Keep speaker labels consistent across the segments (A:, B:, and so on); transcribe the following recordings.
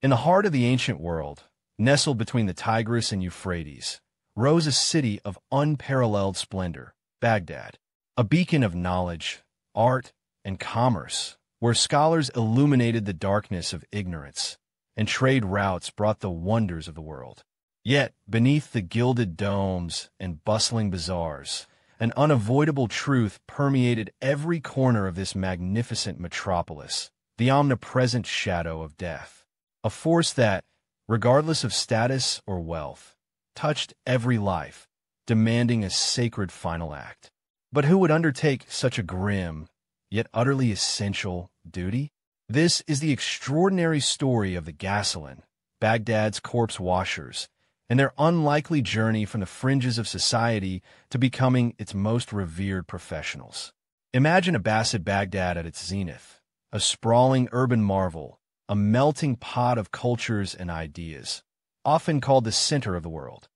A: In the heart of the ancient world, nestled between the Tigris and Euphrates, rose a city of unparalleled splendor, Baghdad, a beacon of knowledge, art, and commerce, where scholars illuminated the darkness of ignorance, and trade routes brought the wonders of the world. Yet, beneath the gilded domes and bustling bazaars, an unavoidable truth permeated every corner of this magnificent metropolis, the omnipresent shadow of death, a force that, regardless of status or wealth, touched every life, demanding a sacred final act. But who would undertake such a grim, yet utterly essential, duty? This is the extraordinary story of the ghassalin, Baghdad's corpse washers, and their unlikely journey from the fringes of society to becoming its most revered professionals. Imagine Abbasid Baghdad at its zenith, a sprawling urban marvel, a melting pot of cultures and ideas, often called the center of the world.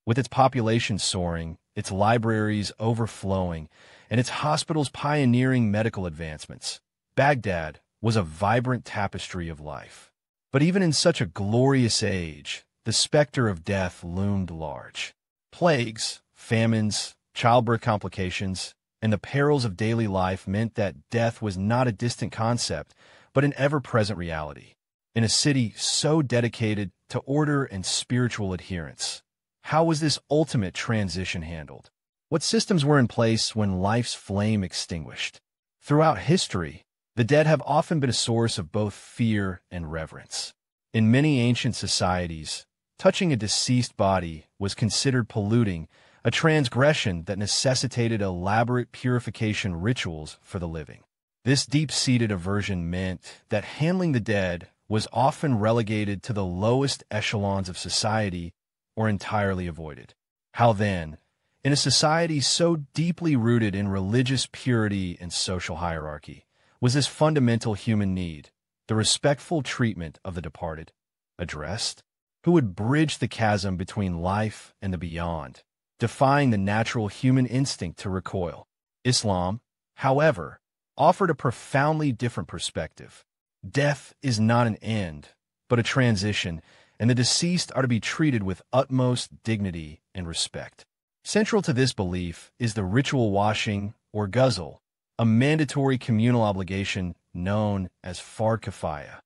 A: With its population soaring, its libraries overflowing, and its hospitals pioneering medical advancements, Baghdad was a vibrant tapestry of life. But even in such a glorious age, the specter of death loomed large. Plagues, famines, childbirth complications, and the perils of daily life meant that death was not a distant concept, but an ever-present reality. In a city so dedicated to order and spiritual adherence, how was this ultimate transition handled? What systems were in place when life's flame extinguished? Throughout history, the dead have often been a source of both fear and reverence. In many ancient societies, touching a deceased body was considered polluting, a transgression that necessitated elaborate purification rituals for the living. This deep-seated aversion meant that handling the dead was often relegated to the lowest echelons of society or entirely avoided. How then, in a society so deeply rooted in religious purity and social hierarchy, was this fundamental human need, the respectful treatment of the departed, addressed? Who would bridge the chasm between life and the beyond, defying the natural human instinct to recoil? Islam, however, offered a profoundly different perspective. Death is not an end, but a transition, and the deceased are to be treated with utmost dignity and respect. Central to this belief is the ritual washing, or ghusl, a mandatory communal obligation known as fard kifaya.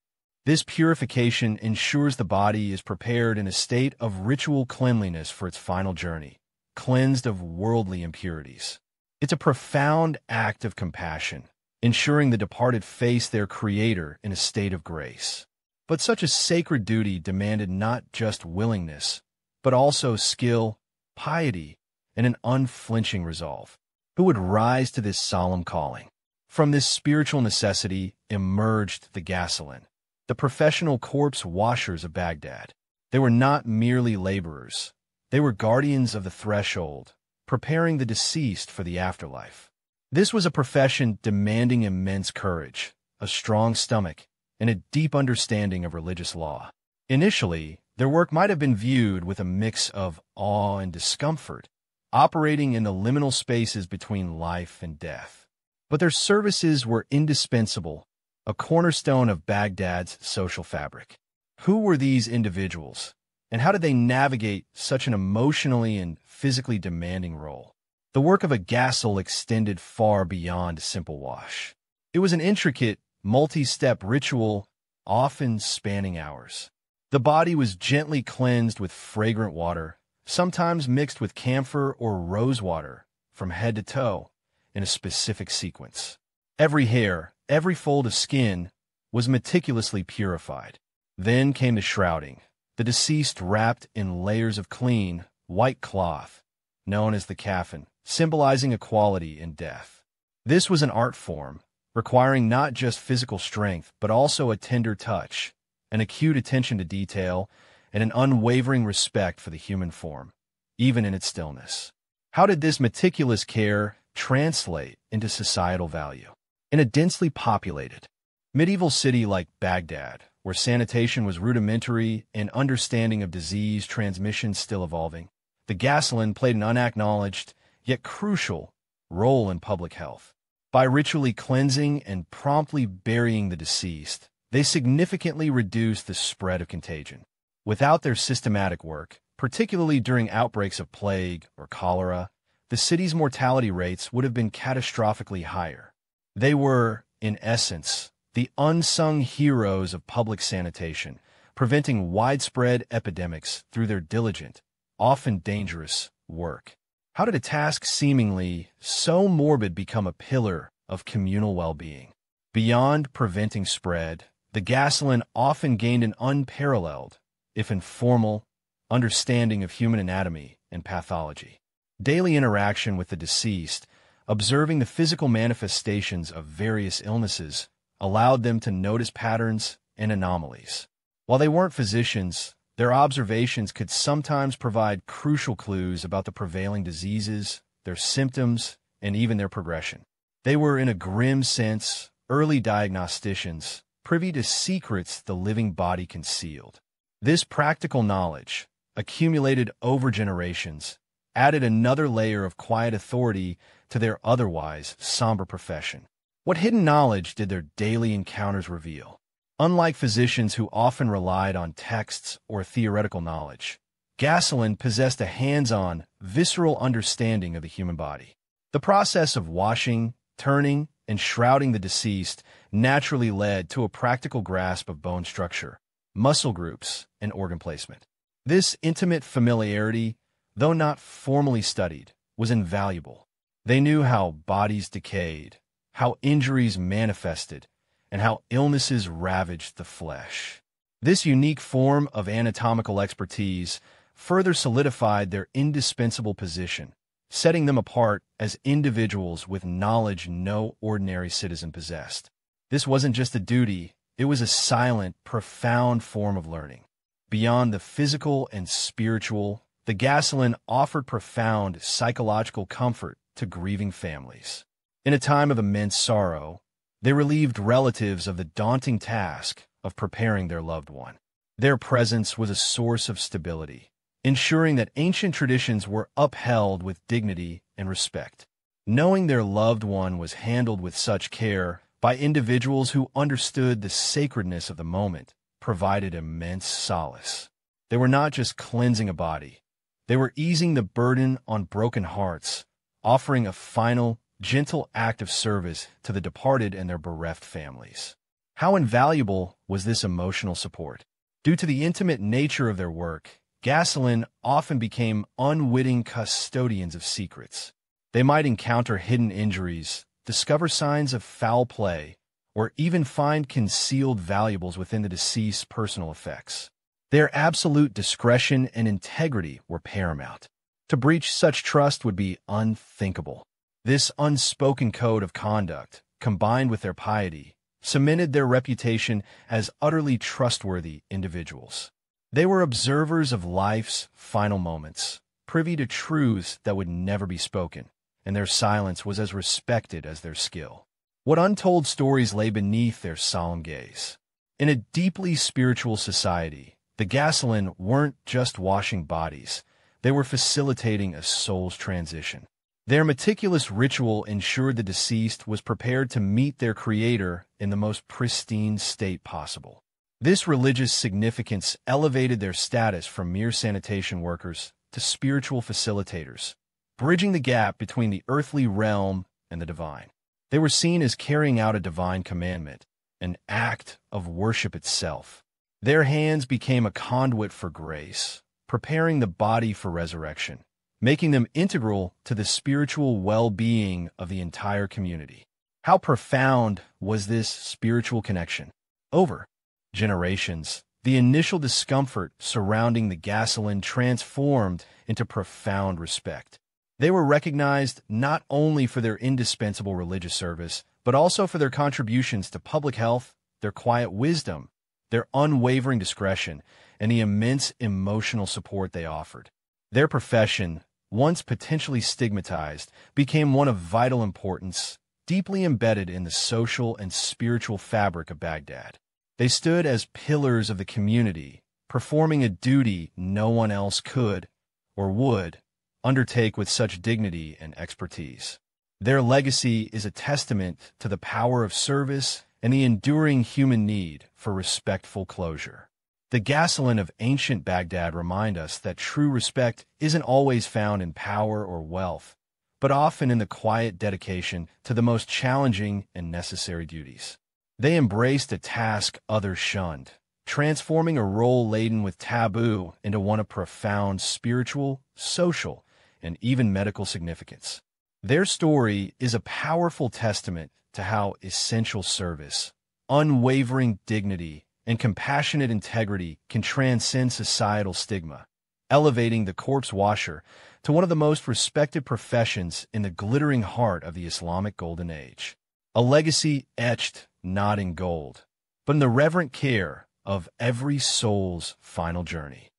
A: This purification ensures the body is prepared in a state of ritual cleanliness for its final journey, cleansed of worldly impurities. It's a profound act of compassion, ensuring the departed face their Creator in a state of grace. But such a sacred duty demanded not just willingness, but also skill, piety, and an unflinching resolve. Who would rise to this solemn calling? From this spiritual necessity emerged the ghassalin, the professional corpse washers of Baghdad. They were not merely laborers. They were guardians of the threshold, preparing the deceased for the afterlife. This was a profession demanding immense courage, a strong stomach, and a deep understanding of religious law. Initially, their work might have been viewed with a mix of awe and discomfort, operating in the liminal spaces between life and death. But their services were indispensable, a cornerstone of Baghdad's social fabric. Who were these individuals, and how did they navigate such an emotionally and physically demanding role? The work of a ghassil extended far beyond a simple wash. It was an intricate, multi-step ritual, often spanning hours. The body was gently cleansed with fragrant water, sometimes mixed with camphor or rose water, from head to toe, in a specific sequence. Every hair, every fold of skin, was meticulously purified. Then came the shrouding, the deceased wrapped in layers of clean, white cloth, known as the kafan, symbolizing equality in death. This was an art form, requiring not just physical strength, but also a tender touch, an acute attention to detail, and an unwavering respect for the human form, even in its stillness. How did this meticulous care translate into societal value? In a densely populated, medieval city like Baghdad, where sanitation was rudimentary and understanding of disease transmission still evolving, the ghassalin played an unacknowledged, yet crucial, role in public health. By ritually cleansing and promptly burying the deceased, They significantly reduced the spread of contagion. Without their systematic work, particularly during outbreaks of plague or cholera, the city's mortality rates would have been catastrophically higher. They were, in essence, the unsung heroes of public sanitation, preventing widespread epidemics through their diligent, often dangerous, work. How did a task seemingly so morbid become a pillar of communal well-being? Beyond preventing spread, the ghassalin often gained an unparalleled, if informal, understanding of human anatomy and pathology. Daily interaction with the deceased, observing the physical manifestations of various illnesses, allowed them to notice patterns and anomalies. While they weren't physicians, their observations could sometimes provide crucial clues about the prevailing diseases, their symptoms, and even their progression. They were, in a grim sense, early diagnosticians, privy to secrets the living body concealed. This practical knowledge, accumulated over generations, added another layer of quiet authority to their otherwise somber profession. What hidden knowledge did their daily encounters reveal? Unlike physicians who often relied on texts or theoretical knowledge, ghassalin possessed a hands-on, visceral understanding of the human body. The process of washing, turning, and shrouding the deceased naturally led to a practical grasp of bone structure, muscle groups, and organ placement. This intimate familiarity, though not formally studied, was invaluable. They knew how bodies decayed, how injuries manifested, and how illnesses ravaged the flesh. This unique form of anatomical expertise further solidified their indispensable position, setting them apart as individuals with knowledge no ordinary citizen possessed. This wasn't just a duty, it was a silent, profound form of learning. Beyond the physical and spiritual, the ghassalin offered profound psychological comfort to grieving families. In a time of immense sorrow, they relieved relatives of the daunting task of preparing their loved one. Their presence was a source of stability, ensuring that ancient traditions were upheld with dignity and respect. Knowing their loved one was handled with such care by individuals who understood the sacredness of the moment provided immense solace. They were not just cleansing a body, they were easing the burden on broken hearts, offering a final, gentle act of service to the departed and their bereft families. How invaluable was this emotional support? Due to the intimate nature of their work, ghassalin often became unwitting custodians of secrets. They might encounter hidden injuries, discover signs of foul play, or even find concealed valuables within the deceased's personal effects. Their absolute discretion and integrity were paramount. To breach such trust would be unthinkable. This unspoken code of conduct, combined with their piety, cemented their reputation as utterly trustworthy individuals. They were observers of life's final moments, privy to truths that would never be spoken, and their silence was as respected as their skill. What untold stories lay beneath their solemn gaze? In a deeply spiritual society, the ghassalin weren't just washing bodies, they were facilitating a soul's transition. Their meticulous ritual ensured the deceased was prepared to meet their Creator in the most pristine state possible. This religious significance elevated their status from mere sanitation workers to spiritual facilitators, bridging the gap between the earthly realm and the divine. They were seen as carrying out a divine commandment, an act of worship itself. Their hands became a conduit for grace, preparing the body for resurrection, making them integral to the spiritual well-being of the entire community. How profound was this spiritual connection? Over generations, the initial discomfort surrounding the ghassalin transformed into profound respect. They were recognized not only for their indispensable religious service, but also for their contributions to public health, their quiet wisdom, their unwavering discretion, and the immense emotional support they offered. Their profession, once potentially stigmatized, became one of vital importance, deeply embedded in the social and spiritual fabric of Baghdad. They stood as pillars of the community, performing a duty no one else could, or would, undertake with such dignity and expertise. Their legacy is a testament to the power of service and the enduring human need for respectful closure. The ghassalin of ancient Baghdad remind us that true respect isn't always found in power or wealth, but often in the quiet dedication to the most challenging and necessary duties. They embraced a task others shunned, transforming a role laden with taboo into one of profound spiritual, social, and even medical significance. Their story is a powerful testament to how essential service, unwavering dignity, and compassionate integrity can transcend societal stigma, elevating the corpse washer to one of the most respected professions in the glittering heart of the Islamic Golden Age. A legacy etched not in gold, but in the reverent care of every soul's final journey.